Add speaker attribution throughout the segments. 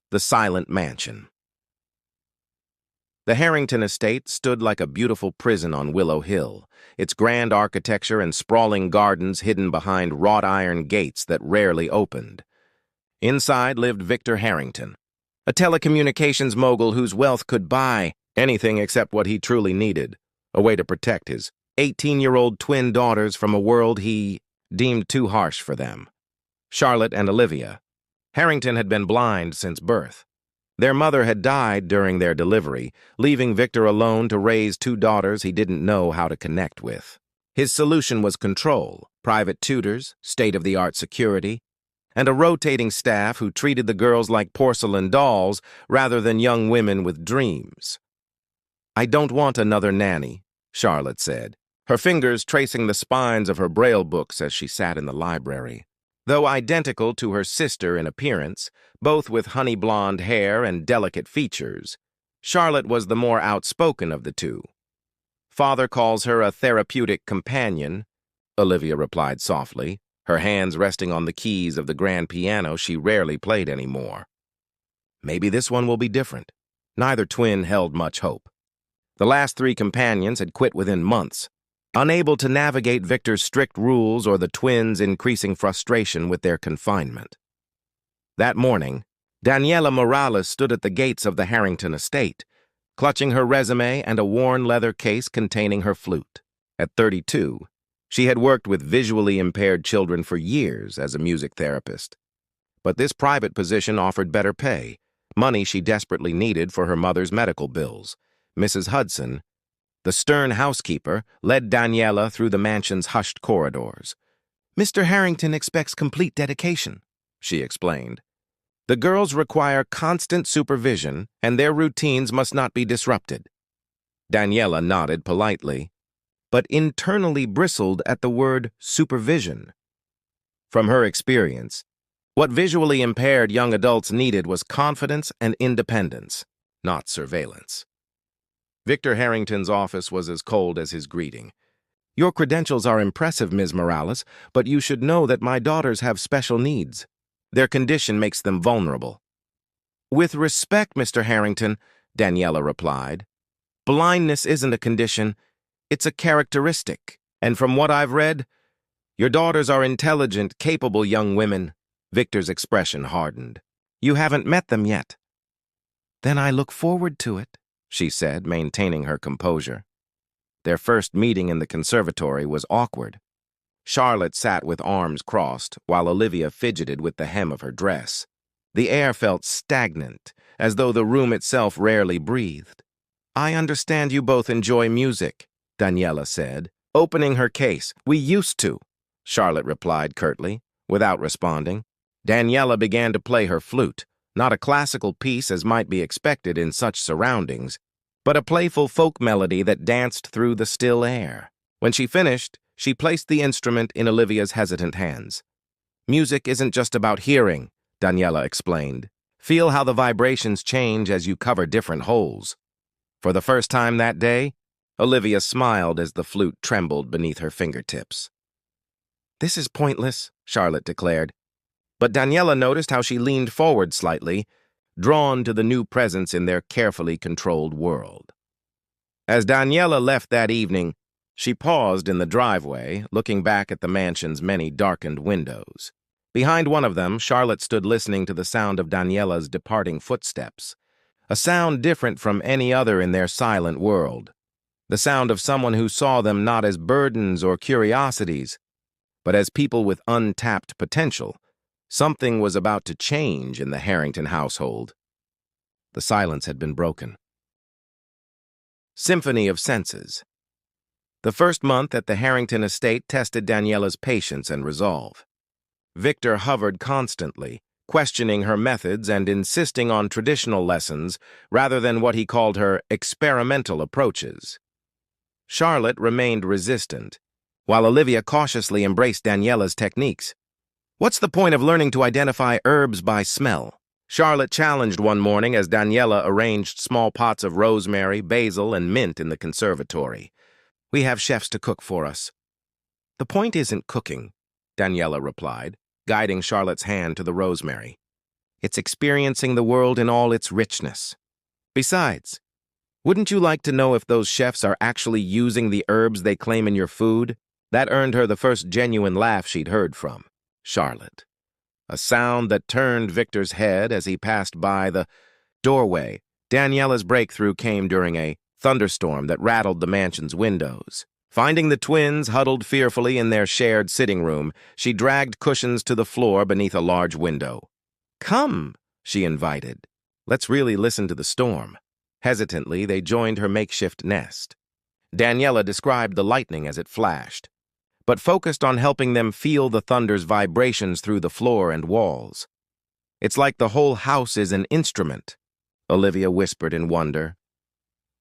Speaker 1: The Silent Mansion. The Harrington estate stood like a beautiful prison on Willow Hill, its grand architecture and sprawling gardens hidden behind wrought iron gates that rarely opened. Inside lived Victor Harrington, a telecommunications mogul whose wealth could buy anything except what he truly needed, a way to protect his 18-year-old twin daughters from a world he deemed too harsh for them. Charlotte and Olivia. Harrington had been blind since birth. Their mother had died during their delivery, leaving Victor alone to raise two daughters he didn't know how to connect with. His solution was control, private tutors, state-of-the-art security, and a rotating staff who treated the girls like porcelain dolls rather than young women with dreams. "I don't want another nanny," Charlotte said, her fingers tracing the spines of her Braille books as she sat in the library. Though identical to her sister in appearance, both with honey blonde hair and delicate features, Charlotte was the more outspoken of the two. "Father calls her a therapeutic companion," Olivia replied softly, her hands resting on the keys of the grand piano she rarely played anymore. Maybe this one will be different. Neither twin held much hope. The last three companions had quit within months, unable to navigate Victor's strict rules or the twins' increasing frustration with their confinement. That morning, Daniela Morales stood at the gates of the Harrington estate, clutching her resume and a worn leather case containing her flute. At 32, she had worked with visually impaired children for years as a music therapist. But this private position offered better pay, money she desperately needed for her mother's medical bills. Mrs. Hudson, the stern housekeeper, led Daniela through the mansion's hushed corridors. "Mr. Harrington expects complete dedication," she explained. "The girls require constant supervision, and their routines must not be disrupted." Daniela nodded politely, but internally bristled at the word supervision. From her experience, what visually impaired young adults needed was confidence and independence, not surveillance. Victor Harrington's office was as cold as his greeting. "Your credentials are impressive, Ms. Morales, but you should know that my daughters have special needs. Their condition makes them vulnerable." "With respect, Mr. Harrington," Daniela replied, "blindness isn't a condition, it's a characteristic. And from what I've read, your daughters are intelligent, capable young women." Victor's expression hardened. "You haven't met them yet." "Then I look forward to it," she said, maintaining her composure. Their first meeting in the conservatory was awkward. Charlotte sat with arms crossed, while Olivia fidgeted with the hem of her dress. The air felt stagnant, as though the room itself rarely breathed. "I understand you both enjoy music," Daniela said, opening her case. "We used to," Charlotte replied curtly, without responding. Daniela began to play her flute, not a classical piece as might be expected in such surroundings, but a playful folk melody that danced through the still air. When she finished, she placed the instrument in Olivia's hesitant hands. "Music isn't just about hearing," Daniela explained. "Feel how the vibrations change as you cover different holes." For the first time that day, Olivia smiled as the flute trembled beneath her fingertips. "This is pointless," Charlotte declared. But Daniela noticed how she leaned forward slightly, drawn to the new presence in their carefully controlled world. As Daniela left that evening, she paused in the driveway, looking back at the mansion's many darkened windows. Behind one of them, Charlotte stood listening to the sound of Daniela's departing footsteps, a sound different from any other in their silent world, the sound of someone who saw them not as burdens or curiosities, but as people with untapped potential. Something was about to change in the Harrington household. The silence had been broken. Symphony of Senses. The first month at the Harrington estate tested Daniela's patience and resolve. Victor hovered constantly, questioning her methods and insisting on traditional lessons rather than what he called her experimental approaches. Charlotte remained resistant, while Olivia cautiously embraced Daniela's techniques. "What's the point of learning to identify herbs by smell?" Charlotte challenged one morning as Daniela arranged small pots of rosemary, basil, and mint in the conservatory. "We have chefs to cook for us." "The point isn't cooking," Daniela replied, guiding Charlotte's hand to the rosemary. It's experiencing the world in all its richness. Besides, wouldn't you like to know if those chefs are actually using the herbs they claim in your food? That earned her the first genuine laugh she'd heard from Charlotte. A sound that turned Victor's head as he passed by the doorway. Daniela's breakthrough came during a thunderstorm that rattled the mansion's windows. Finding the twins huddled fearfully in their shared sitting room, she dragged cushions to the floor beneath a large window. "Come," she invited. "Let's really listen to the storm." Hesitantly, they joined her makeshift nest. Daniela described the lightning as it flashed, but focused on helping them feel the thunder's vibrations through the floor and walls. "It's like the whole house is an instrument," Olivia whispered in wonder.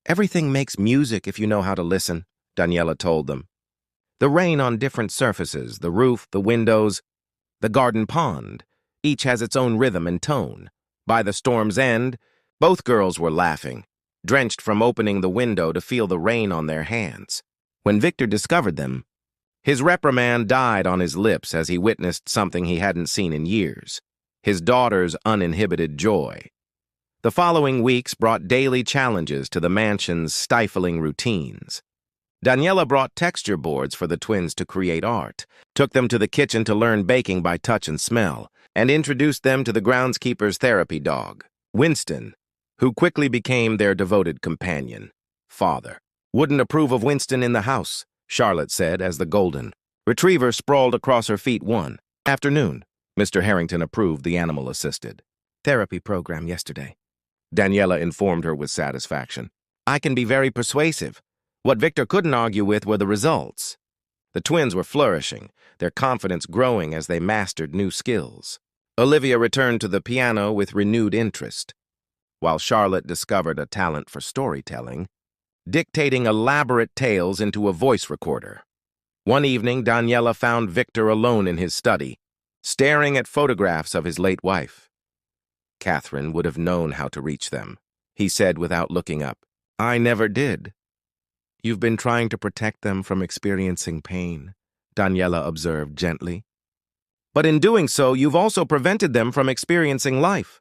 Speaker 1: "Everything makes music if you know how to listen," Daniela told them. The rain on different surfaces, the roof, the windows, the garden pond, each has its own rhythm and tone. By the storm's end, both girls were laughing, drenched from opening the window to feel the rain on their hands. When Victor discovered them, his reprimand died on his lips as he witnessed something he hadn't seen in years: his daughter's uninhibited joy. The following weeks brought daily challenges to the mansion's stifling routines. Daniela brought texture boards for the twins to create art, took them to the kitchen to learn baking by touch and smell, and introduced them to the groundskeeper's therapy dog, Winston, who quickly became their devoted companion. "Father wouldn't approve of Winston in the house," Charlotte said as the golden retriever sprawled across her feet one afternoon. Mr. Harrington approved, the animal assisted. "Therapy program yesterday," Daniela informed her with satisfaction. "I can be very persuasive. What Victor couldn't argue with were the results." The twins were flourishing, their confidence growing as they mastered new skills. Olivia returned to the piano with renewed interest, while Charlotte discovered a talent for storytelling, dictating elaborate tales into a voice recorder. One evening, Daniela found Victor alone in his study, staring at photographs of his late wife. "Catherine would have known how to reach them," he said without looking up. "I never did." "You've been trying to protect them from experiencing pain," Daniela observed gently. "But in doing so, you've also prevented them from experiencing life."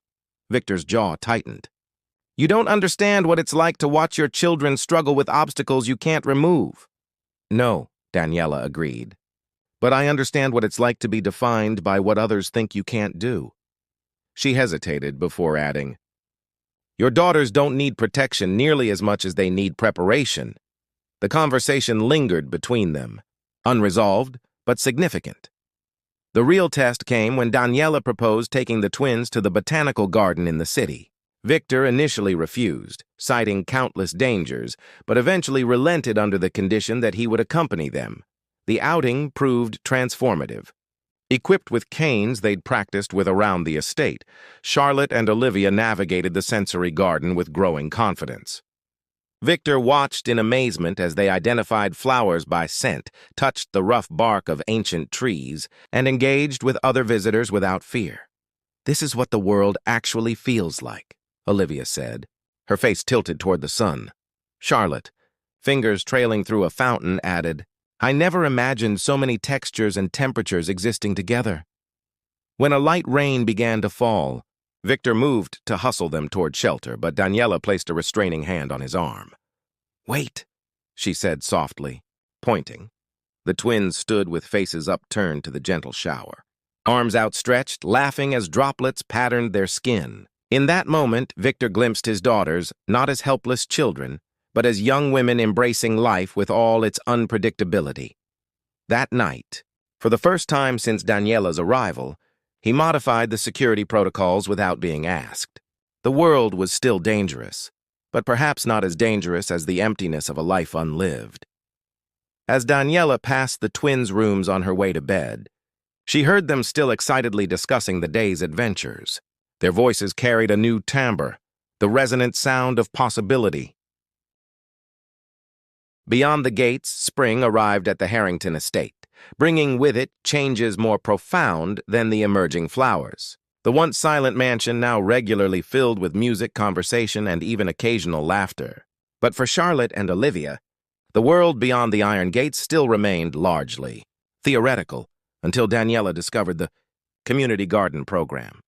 Speaker 1: Victor's jaw tightened. "You don't understand what it's like to watch your children struggle with obstacles you can't remove." "No," Daniela agreed. "But I understand what it's like to be defined by what others think you can't do." She hesitated before adding, "Your daughters don't need protection nearly as much as they need preparation." The conversation lingered between them, unresolved but significant. The real test came when Daniela proposed taking the twins to the botanical garden in the city. Victor initially refused, citing countless dangers, but eventually relented under the condition that he would accompany them. The outing proved transformative. Equipped with canes they'd practiced with around the estate, Charlotte and Olivia navigated the sensory garden with growing confidence. Victor watched in amazement as they identified flowers by scent, touched the rough bark of ancient trees, and engaged with other visitors without fear. "This is what the world actually feels like," Olivia said, her face tilted toward the sun. Charlotte, fingers trailing through a fountain, added, "I never imagined so many textures and temperatures existing together." When a light rain began to fall, Victor moved to hustle them toward shelter, but Daniela placed a restraining hand on his arm. "Wait," she said softly, pointing. The twins stood with faces upturned to the gentle shower, arms outstretched, laughing as droplets patterned their skin. In that moment, Victor glimpsed his daughters, not as helpless children, but as young women embracing life with all its unpredictability. That night, for the first time since Daniela's arrival, he modified the security protocols without being asked. The world was still dangerous, but perhaps not as dangerous as the emptiness of a life unlived. As Daniela passed the twins' rooms on her way to bed, she heard them still excitedly discussing the day's adventures. Their voices carried a new timbre, the resonant sound of possibility. Beyond the gates, spring arrived at the Harrington estate, bringing with it changes more profound than the emerging flowers. The once silent mansion now regularly filled with music, conversation, and even occasional laughter. But for Charlotte and Olivia, the world beyond the iron gates still remained largely theoretical until Daniela discovered the community garden program.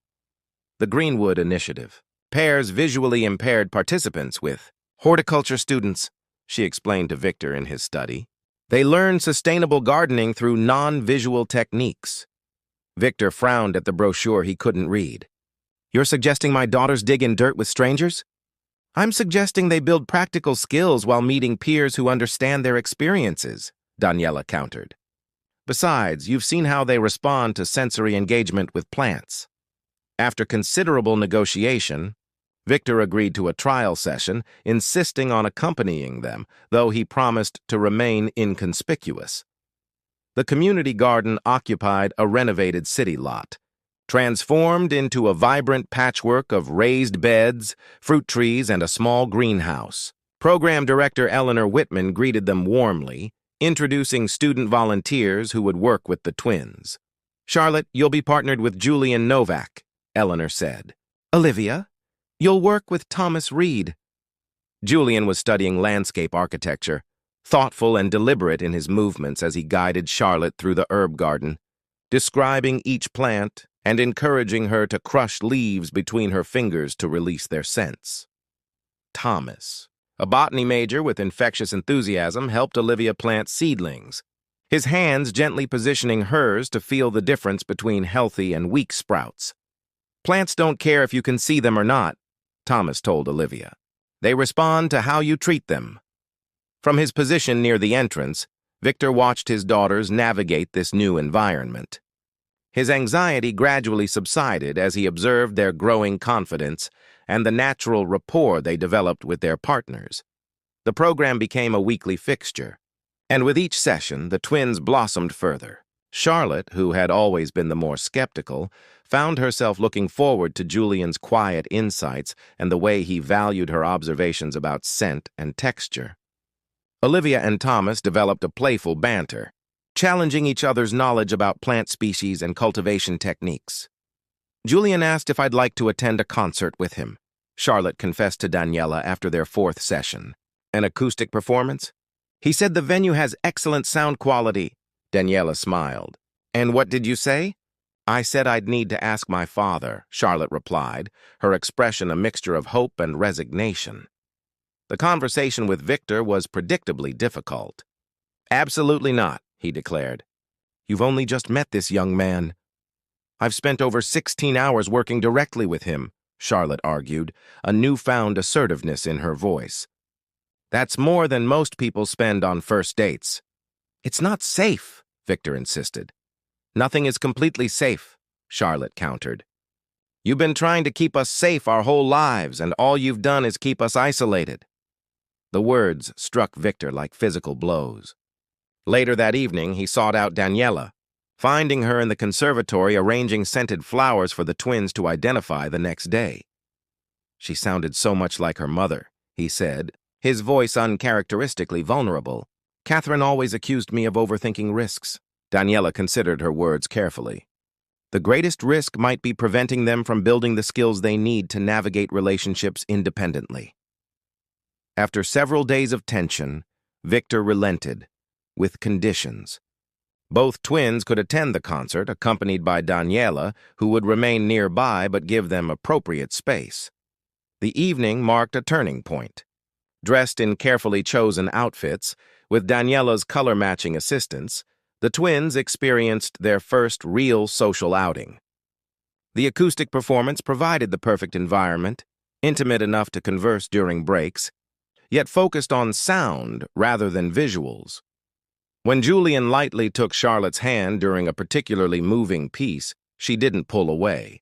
Speaker 1: The Greenwood Initiative pairs visually impaired participants with horticulture students, she explained to Victor in his study. They learn sustainable gardening through non-visual techniques. Victor frowned at the brochure he couldn't read. You're suggesting my daughters dig in dirt with strangers? I'm suggesting they build practical skills while meeting peers who understand their experiences, Daniela countered. Besides, you've seen how they respond to sensory engagement with plants. After considerable negotiation, Victor agreed to a trial session, insisting on accompanying them, though he promised to remain inconspicuous. The community garden occupied a renovated city lot, transformed into a vibrant patchwork of raised beds, fruit trees, and a small greenhouse. Program Director Eleanor Whitman greeted them warmly, introducing student volunteers who would work with the twins. Charlotte, you'll be partnered with Julian Novak, Eleanor said. Olivia, you'll work with Thomas Reed. Julian was studying landscape architecture, thoughtful and deliberate in his movements as he guided Charlotte through the herb garden, describing each plant and encouraging her to crush leaves between her fingers to release their scents. Thomas, a botany major with infectious enthusiasm, helped Olivia plant seedlings, his hands gently positioning hers to feel the difference between healthy and weak sprouts. Plants don't care if you can see them or not, Thomas told Olivia. They respond to how you treat them. From his position near the entrance, Victor watched his daughters navigate this new environment. His anxiety gradually subsided as he observed their growing confidence and the natural rapport they developed with their partners. The program became a weekly fixture, and with each session, the twins blossomed further. Charlotte, who had always been the more skeptical, found herself looking forward to Julian's quiet insights and the way he valued her observations about scent and texture. Olivia and Thomas developed a playful banter, challenging each other's knowledge about plant species and cultivation techniques. Julian asked if I'd like to attend a concert with him, Charlotte confessed to Daniela after their fourth session. An acoustic performance? He said the venue has excellent sound quality. Daniela smiled. And what did you say? I said I'd need to ask my father, Charlotte replied, her expression a mixture of hope and resignation. The conversation with Victor was predictably difficult. Absolutely not, he declared. You've only just met this young man. I've spent over 16 hours working directly with him, Charlotte argued, a newfound assertiveness in her voice. That's more than most people spend on first dates. It's not safe, Victor insisted. Nothing is completely safe, Charlotte countered. You've been trying to keep us safe our whole lives, and all you've done is keep us isolated. The words struck Victor like physical blows. Later that evening, he sought out Daniela, finding her in the conservatory arranging scented flowers for the twins to identify the next day. She sounded so much like her mother, he said, his voice uncharacteristically vulnerable. Catherine always accused me of overthinking risks. Daniela considered her words carefully. The greatest risk might be preventing them from building the skills they need to navigate relationships independently. After several days of tension, Victor relented, with conditions. Both twins could attend the concert, accompanied by Daniela, who would remain nearby but give them appropriate space. The evening marked a turning point. Dressed in carefully chosen outfits, with Daniela's color-matching assistance, the twins experienced their first real social outing. The acoustic performance provided the perfect environment, intimate enough to converse during breaks, yet focused on sound rather than visuals. When Julian lightly took Charlotte's hand during a particularly moving piece, she didn't pull away.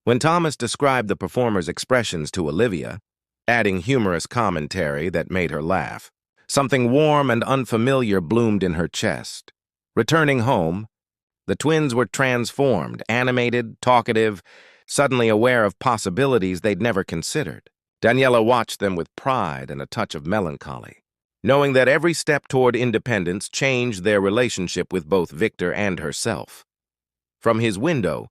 Speaker 1: When Thomas described the performer's expressions to Olivia, adding humorous commentary that made her laugh, something warm and unfamiliar bloomed in her chest. Returning home, the twins were transformed, animated, talkative, suddenly aware of possibilities they'd never considered. Daniela watched them with pride and a touch of melancholy, knowing that every step toward independence changed their relationship with both Victor and herself. From his window,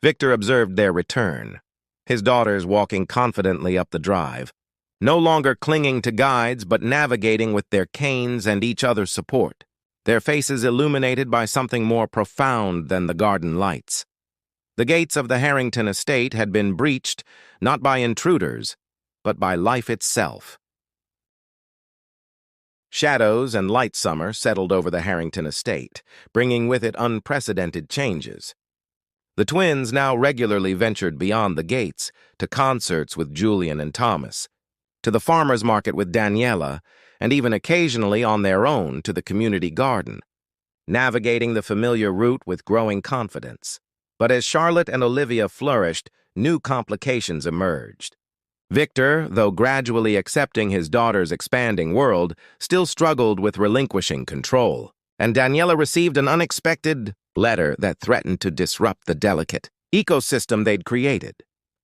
Speaker 1: Victor observed their return, his daughters walking confidently up the drive, no longer clinging to guides but navigating with their canes and each other's support, their faces illuminated by something more profound than the garden lights. The gates of the Harrington estate had been breached not by intruders, but by life itself. Shadows and light summer settled over the Harrington estate, bringing with it unprecedented changes. The twins now regularly ventured beyond the gates, to concerts with Julian and Thomas, to the farmer's market with Daniela, and even occasionally on their own to the community garden, navigating the familiar route with growing confidence. But as Charlotte and Olivia flourished, new complications emerged. Victor, though gradually accepting his daughter's expanding world, still struggled with relinquishing control, and Daniela received an unexpected letter that threatened to disrupt the delicate ecosystem they'd created.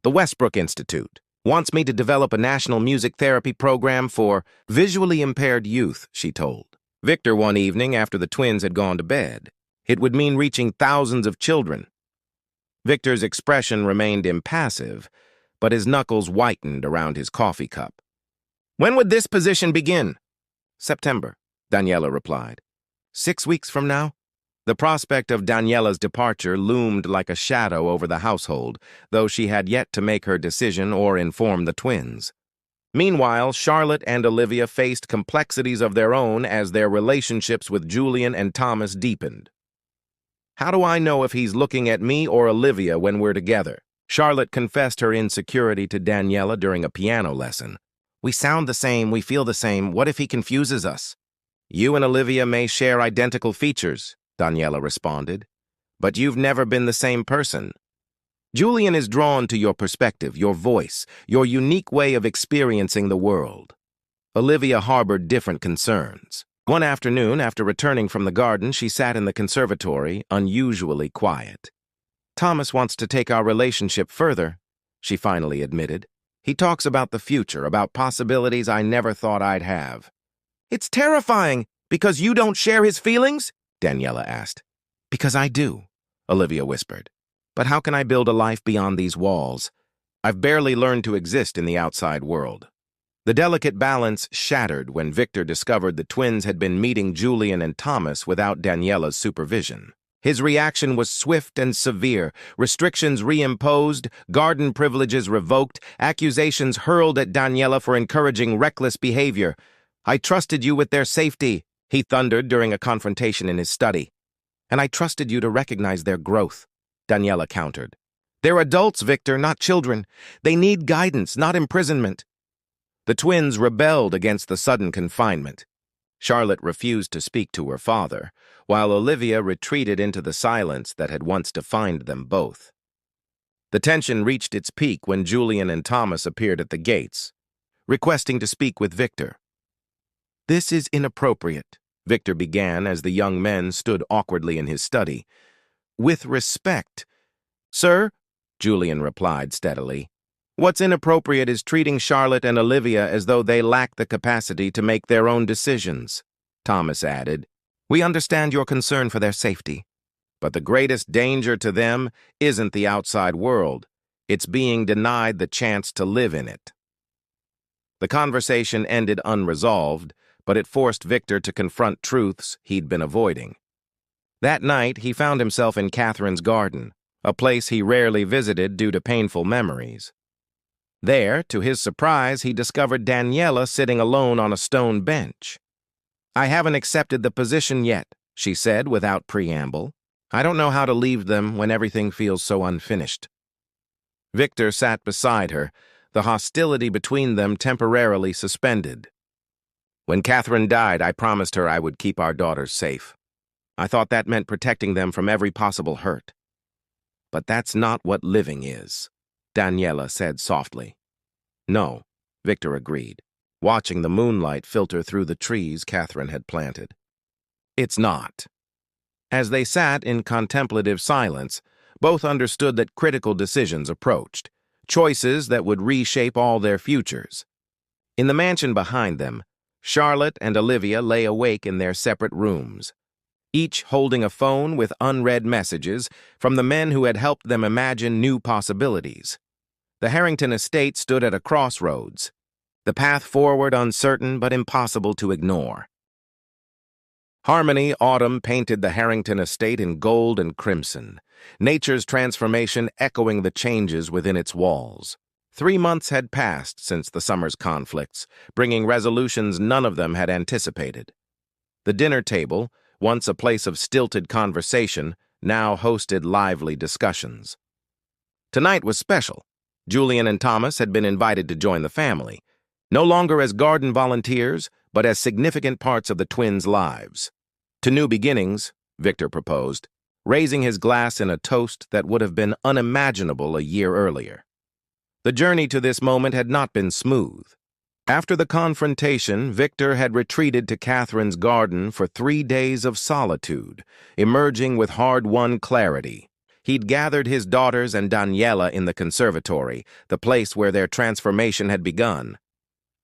Speaker 1: The Westbrook Institute wants me to develop a national music therapy program for visually impaired youth, she told Victor one evening after the twins had gone to bed. It would mean reaching thousands of children. Victor's expression remained impassive, but his knuckles whitened around his coffee cup. "When would this position begin?" "September," Daniela replied. 6 weeks from now? The prospect of Daniela's departure loomed like a shadow over the household, though she had yet to make her decision or inform the twins. Meanwhile, Charlotte and Olivia faced complexities of their own as their relationships with Julian and Thomas deepened. "How do I know if he's looking at me or Olivia when we're together?" Charlotte confessed her insecurity to Daniela during a piano lesson. "We sound the same, we feel the same. What if he confuses us?" "You and Olivia may share identical features," Daniela responded, "but you've never been the same person. Julian is drawn to your perspective, your voice, your unique way of experiencing the world." Olivia harbored different concerns. One afternoon, after returning from the garden, she sat in the conservatory, unusually quiet. "Thomas wants to take our relationship further," she finally admitted. "He talks about the future, about possibilities I never thought I'd have." "It's terrifying, because you don't share his feelings?" Daniela asked. "Because I do," Olivia whispered. "But how can I build a life beyond these walls? I've barely learned to exist in the outside world." The delicate balance shattered when Victor discovered the twins had been meeting Julian and Thomas without Daniela's supervision. His reaction was swift and severe, restrictions reimposed, garden privileges revoked, accusations hurled at Daniela for encouraging reckless behavior. "I trusted you with their safety," he thundered during a confrontation in his study. "And I trusted you to recognize their growth," Daniela countered. "They're adults, Victor, not children. They need guidance, not imprisonment." The twins rebelled against the sudden confinement. Charlotte refused to speak to her father, while Olivia retreated into the silence that had once defined them both. The tension reached its peak when Julian and Thomas appeared at the gates, requesting to speak with Victor. "This is inappropriate," Victor began as the young men stood awkwardly in his study. "With respect." "Sir," Julian replied steadily, "what's inappropriate is treating Charlotte and Olivia as though they lack the capacity to make their own decisions." Thomas added, "We understand your concern for their safety, but the greatest danger to them isn't the outside world. It's being denied the chance to live in it." The conversation ended unresolved, but it forced Victor to confront truths he'd been avoiding. That night, he found himself in Catherine's garden, a place he rarely visited due to painful memories. There, to his surprise, he discovered Daniela sitting alone on a stone bench. "I haven't accepted the position yet," she said without preamble. "I don't know how to leave them when everything feels so unfinished." Victor sat beside her, the hostility between them temporarily suspended. "When Catherine died, I promised her I would keep our daughters safe. I thought that meant protecting them from every possible hurt. But that's not what living is," Daniela said softly. "No," Victor agreed, watching the moonlight filter through the trees Catherine had planted. "It's not." As they sat in contemplative silence, both understood that critical decisions approached, choices that would reshape all their futures. In the mansion behind them, Charlotte and Olivia lay awake in their separate rooms, each holding a phone with unread messages from the men who had helped them imagine new possibilities. The Harrington estate stood at a crossroads, the path forward uncertain but impossible to ignore. Harmony autumn painted the Harrington estate in gold and crimson, nature's transformation echoing the changes within its walls. 3 months had passed since the summer's conflicts, bringing resolutions none of them had anticipated. The dinner table, once a place of stilted conversation, now hosted lively discussions. Tonight was special. Julian and Thomas had been invited to join the family, no longer as garden volunteers, but as significant parts of the twins' lives. To new beginnings, Victor proposed, raising his glass in a toast that would have been unimaginable a year earlier. The journey to this moment had not been smooth. After the confrontation, Victor had retreated to Catherine's garden for 3 days of solitude, emerging with hard-won clarity. He'd gathered his daughters and Daniela in the conservatory, the place where their transformation had begun.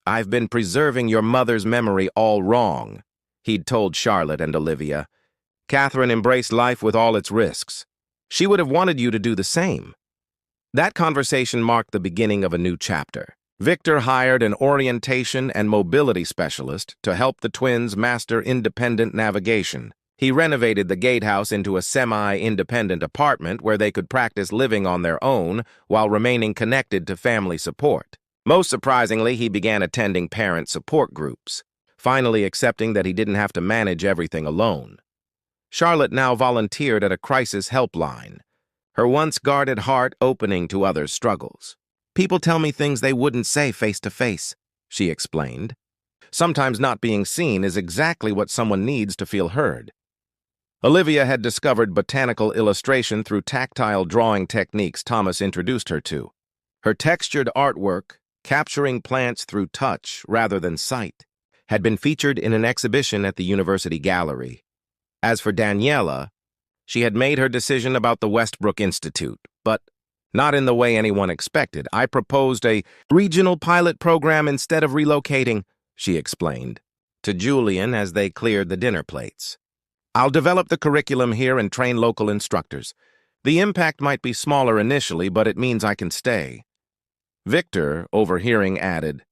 Speaker 1: "I've been preserving your mother's memory all wrong," he'd told Charlotte and Olivia. "Catherine embraced life with all its risks. She would have wanted you to do the same." That conversation marked the beginning of a new chapter. Victor hired an orientation and mobility specialist to help the twins master independent navigation. He renovated the gatehouse into a semi-independent apartment where they could practice living on their own while remaining connected to family support. Most surprisingly, he began attending parent support groups, finally accepting that he didn't have to manage everything alone. Charlotte now volunteered at a crisis helpline, her once guarded heart opening to others' struggles. "People tell me things they wouldn't say face to face," she explained. "Sometimes not being seen is exactly what someone needs to feel heard." Olivia had discovered botanical illustration through tactile drawing techniques Thomas introduced her to. Her textured artwork, capturing plants through touch rather than sight, had been featured in an exhibition at the University Gallery. As for Daniela, she had made her decision about the Westbrook Institute, but not in the way anyone expected. "I proposed a regional pilot program instead of relocating," she explained to Julian as they cleared the dinner plates. "I'll develop the curriculum here and train local instructors. The impact might be smaller initially, but it means I can stay." Victor, overhearing, added,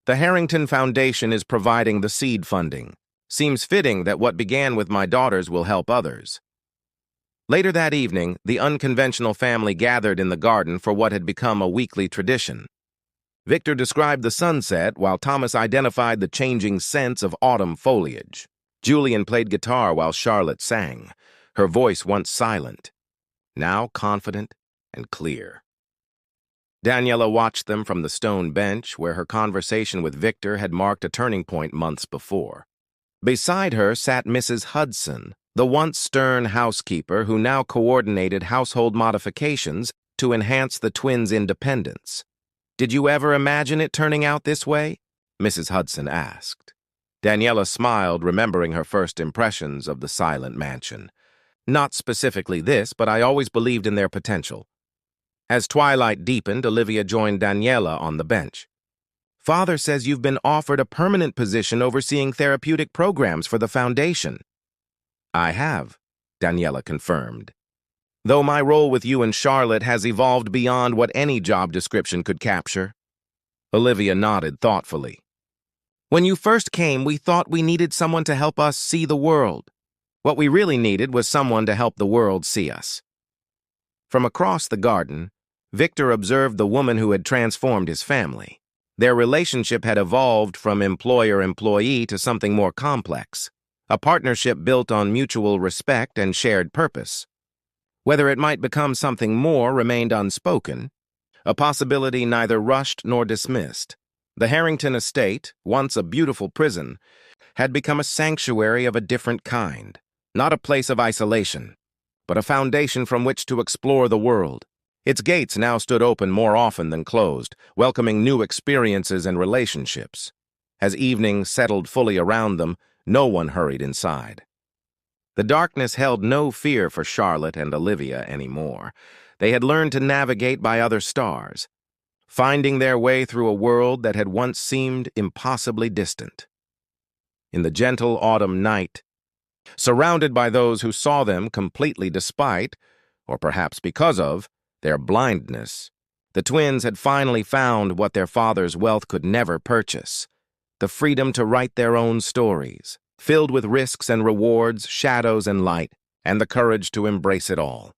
Speaker 1: "The Harrington Foundation is providing the seed funding. Seems fitting that what began with my daughters will help others." Later that evening, the unconventional family gathered in the garden for what had become a weekly tradition. Victor described the sunset while Thomas identified the changing scents of autumn foliage. Julian played guitar while Charlotte sang, her voice once silent, now confident and clear. Daniela watched them from the stone bench where her conversation with Victor had marked a turning point months before. Beside her sat Mrs. Hudson, the once stern housekeeper who now coordinated household modifications to enhance the twins' independence. "Did you ever imagine it turning out this way?" Mrs. Hudson asked. Daniela smiled, remembering her first impressions of the silent mansion. "Not specifically this, but I always believed in their potential." As twilight deepened, Olivia joined Daniela on the bench. "Father says you've been offered a permanent position overseeing therapeutic programs for the foundation." "I have," Daniela confirmed. "Though my role with you and Charlotte has evolved beyond what any job description could capture." Olivia nodded thoughtfully. "When you first came, we thought we needed someone to help us see the world. What we really needed was someone to help the world see us." From across the garden, Victor observed the woman who had transformed his family. Their relationship had evolved from employer-employee to something more complex, a partnership built on mutual respect and shared purpose. Whether it might become something more remained unspoken, a possibility neither rushed nor dismissed. The Harrington estate, once a beautiful prison, had become a sanctuary of a different kind, not a place of isolation, but a foundation from which to explore the world. Its gates now stood open more often than closed, welcoming new experiences and relationships. As evening settled fully around them, no one hurried inside. The darkness held no fear for Charlotte and Olivia anymore. They had learned to navigate by other stars, finding their way through a world that had once seemed impossibly distant. In the gentle autumn night, surrounded by those who saw them completely despite, or perhaps because of, their blindness, the twins had finally found what their father's wealth could never purchase: the freedom to write their own stories, filled with risks and rewards, shadows and light, and the courage to embrace it all.